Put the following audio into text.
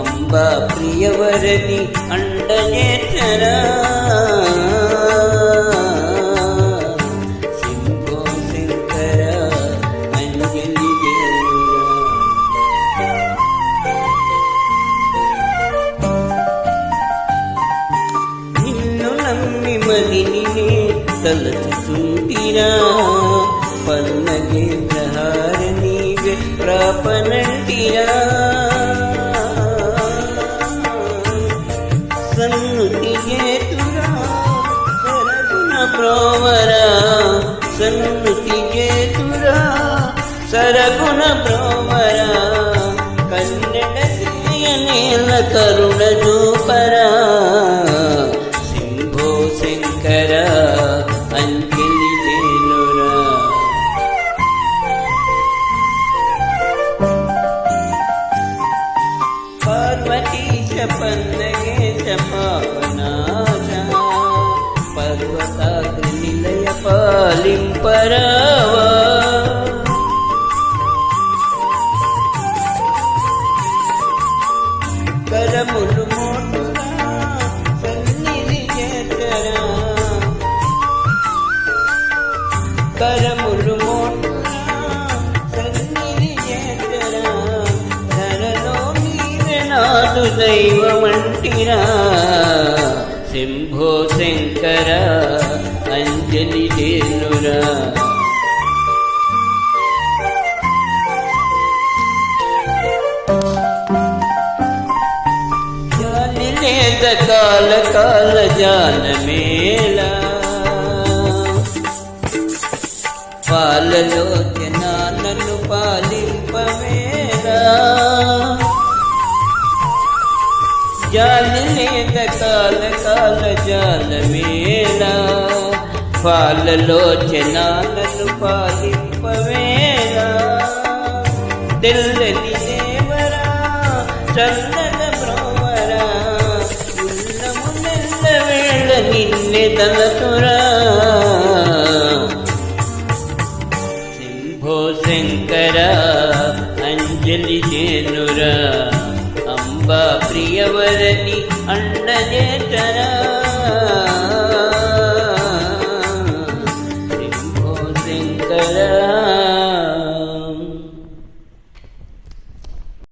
అంబా ప్రియవరని అండనేతరా శంభో శంకర అంజలి నిన్ను నమ్మి మదిని తలచుతుంటిరా పన్నగేంద్రహార నీవే ప్రాపనంటిరా సన్నుతి చేతురా సరగుణ ప్రోవరా సన్నుతి చేతురా సరగుణ ప్రోవరా కన్నడ శ్రీయనేల కరుణ చూపరా శంభో శంకర అంజలి దేనురా పార్వతీశ పన్నగేశ పాపనాశ పర్వతాగ్ని నిలయ పాలింపరావా కరములు మోటురా సన్నిధి చేతరా కరములు మోటురా సన్నిధి చేతరా ధరలో నీవే నాదు దైవమంటిరా శంభో శంకర అంజలి దేనురా కాల కాల జాన మేళ పాలలో జనాలను పాలింపమేళ జాలి లేద కాల కాల జాన మేళ పాలలో జనాలను పాలింపమేళ తెల్లని దేవరా చల్లన బ్రోవరా నిన్నే తలతురా శంభో శంకర అంజలి దేనురా అంబా ప్రియవరని అండనేతరా